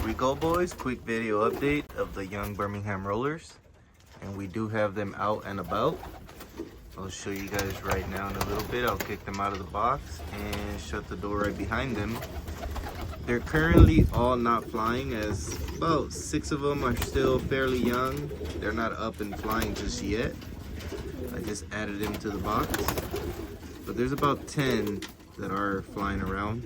we go, boys. Quick video update of the young Birmingham rollers, and we do have them out and about. I'll show you guys right now in a little bit. I'll kick them out of the box and shut the door right behind them. They're currently all not flying, as about 6 of them are still fairly young. They're not up and flying just yet. I just added them to the box, but there's about 10 that are flying around,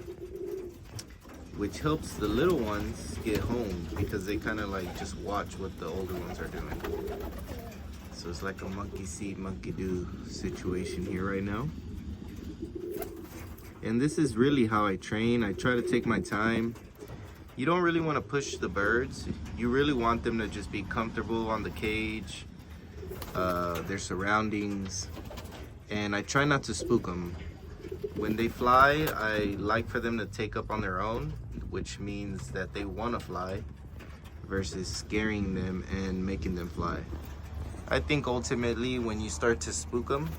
which helps the little ones get home because they kind of like just watch what the older ones are doing. So it's like a monkey see, monkey do situation here right now. And this is really how I train. I try to take my time. You don't really want to push the birds. You really want them to just be comfortable on the cage, their surroundings, and I try not to spook them. When they fly, I like for them to take up on their own, which means that they want to fly versus scaring them and making them fly. I think ultimately when you start to spook them,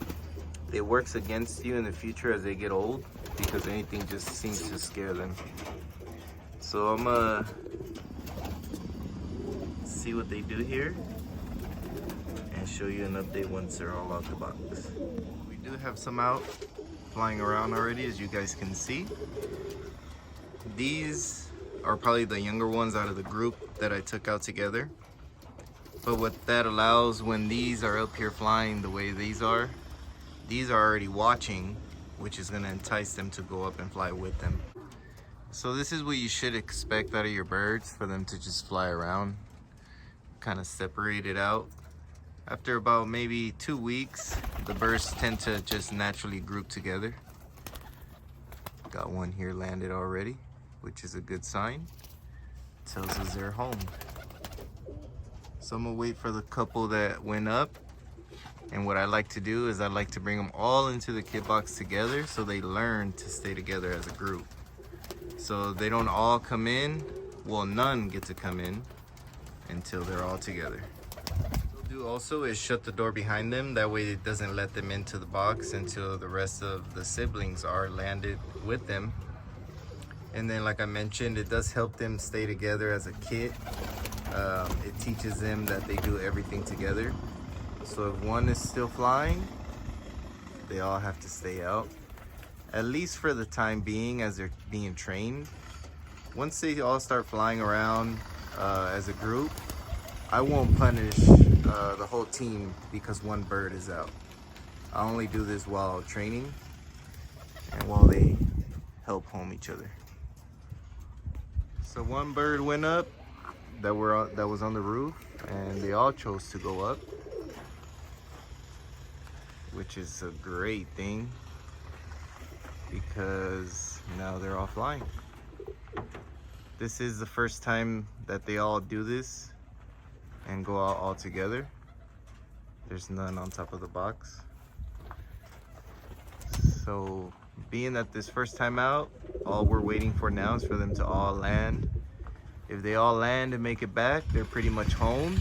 it works against you in the future as they get old, because anything just seems to scare them. So I'm gonna see what they do here and show you an update once they're all out the box. We do have some out flying around already, as you guys can see. These are probably the younger ones out of the group that I took out together. But what that allows, when these are up here flying the way these are already watching, which is going to entice them to go up and fly with them. So this is what you should expect out of your birds, for them to just fly around, kind of separate it out. After about maybe 2 weeks, the birds tend to just naturally group together. Got one here landed already, which is a good sign. Tells us they're home. So I'm gonna wait for the couple that went up. And what I like to do is I like to bring them all into the kit box together so they learn to stay together as a group. So they don't all come in, well, none get to come in until they're all together. What I'll do also is shut the door behind them. That way it doesn't let them into the box until the rest of the siblings are landed with them. And then, like I mentioned, it does help them stay together as a kit. It teaches them that they do everything together. So if one is still flying, they all have to stay out, at least for the time being as they're being trained. Once they all start flying around as a group, I won't punish the whole team because one bird is out. I only do this while training and while they help home each other. So one bird went up that was on the roof, and they all chose to go up, which is a great thing because now they're all flying. This is the first time that they all do this and go out all together. There's none on top of the box. So being that this first time out, all we're waiting for now is for them to all land. If they all land and make it back, they're pretty much home.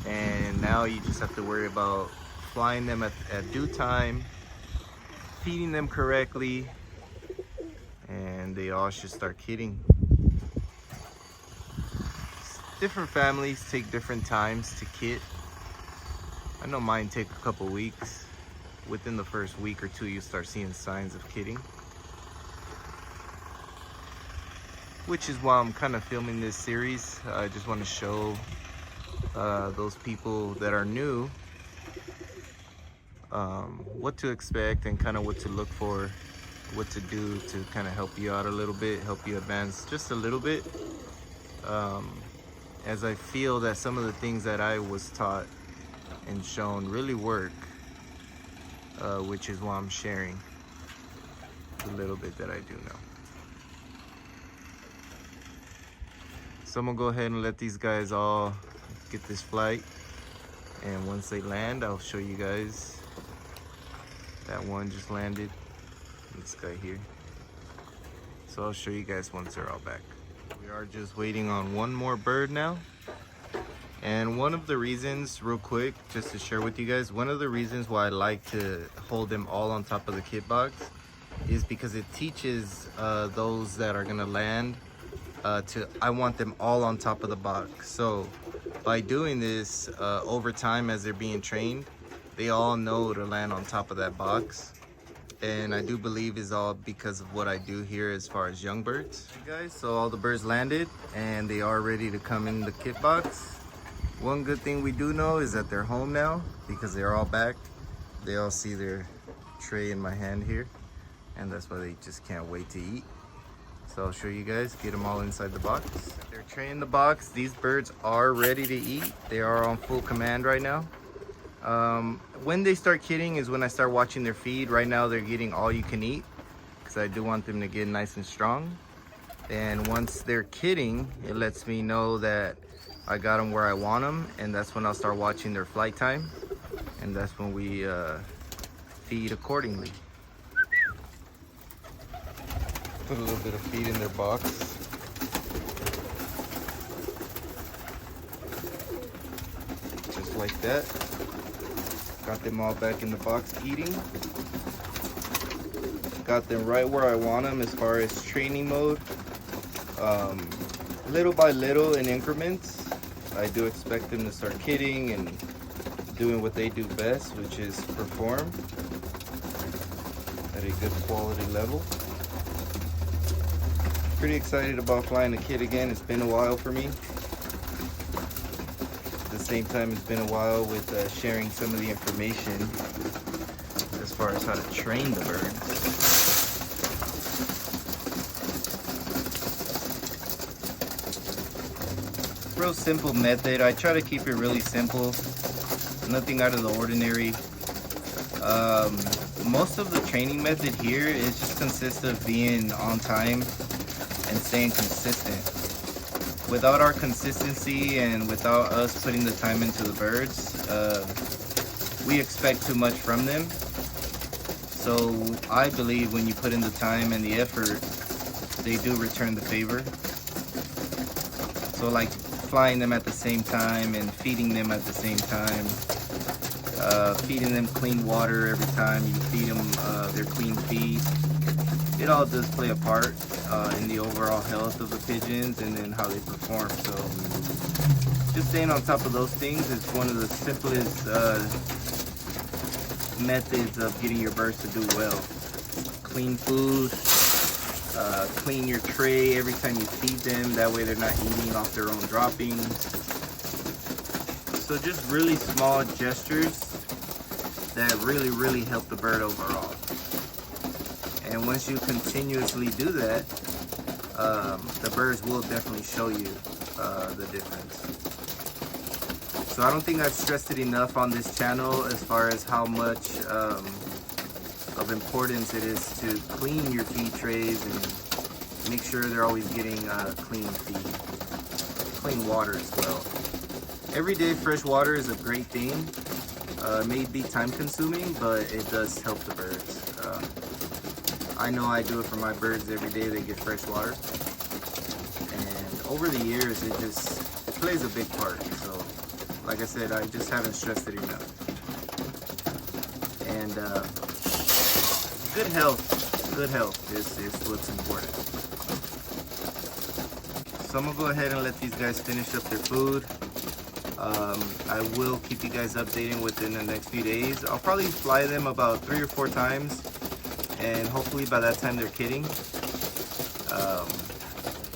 And now you just have to worry about flying them at due time, feeding them correctly, and they all should start kidding. Different families take different times to kit. I know mine take a couple weeks. Within the first week or two, you start seeing signs of kidding, which is why I'm kind of filming this series. I just want to show those people that are new what to expect and kind of what to look for, what to do to kind of help you out a little bit, help you advance just a little bit, as I feel that some of the things that I was taught and shown really work, which is why I'm sharing the little bit that I do know. So I'm gonna go ahead and let these guys all get this flight, and once they land, I'll show you guys. That one just landed, this guy here. So I'll show you guys once they're all back. We are just waiting on one more bird now. And one of the reasons, real quick, just to share with you guys, one of the reasons why I like to hold them all on top of the kit box is because it teaches those that are gonna land I want them all on top of the box. So by doing this over time as they're being trained, they all know to land on top of that box. And I do believe is all because of what I do here as far as young birds. Okay, guys, so all the birds landed and they are ready to come in the kit box. One good thing we do know is that they're home now because they're all back. They all see their tray in my hand here, and that's why they just can't wait to eat. So I'll show you guys, get them all inside the box. They're tray in the box. These birds are ready to eat. They are on full command right now. When they start kidding is when I start watching their feed. Right now they're getting all you can eat because I do want them to get nice and strong. And once they're kidding, it lets me know that I got them where I want them, and that's when I'll start watching their flight time, and that's when we feed accordingly. Put a little bit of feed in their box. Just like that. Got them all back in the box eating. Got them right where I want them as far as training mode. Little by little in increments. I do expect them to start kidding and doing what they do best, which is perform at a good quality level. Pretty excited about flying a kit again. It's been a while for me. At the same time, it's been a while with sharing some of the information as far as how to train the birds. Real simple method. I try to keep it really simple, nothing out of the ordinary. Most of the training method here is just consists of being on time and staying consistent. Without our consistency and without us putting the time into the birds, we expect too much from them. So I believe when you put in the time and the effort, they do return the favor. So like flying them at the same time and feeding them at the same time, feeding them clean water every time you feed them their clean feed. It all does play a part in the overall health of the pigeons and then how they perform. So just staying on top of those things is one of the simplest methods of getting your birds to do well. Clean food, clean your tray every time you feed them, that way they're not eating off their own droppings. So just really small gestures that really help the bird overall. And once you continuously do that, the birds will definitely show you the difference. So I don't think I've stressed it enough on this channel as far as how much of importance it is to clean your feed trays and make sure they're always getting clean feed, clean water as well. Everyday fresh water is a great thing. It may be time consuming, but it does help the birds. I know I do it for my birds every day. They get fresh water, and over the years it plays a big part. So like I said, I just haven't stressed it enough. And good health is what's important. So I'm gonna go ahead and let these guys finish up their food. I will keep you guys updated within the next few days. I'll probably fly them about 3 or 4 times, and hopefully by that time they're kidding.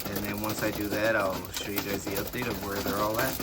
And then once I do that, I'll show you guys the update of where they're all at.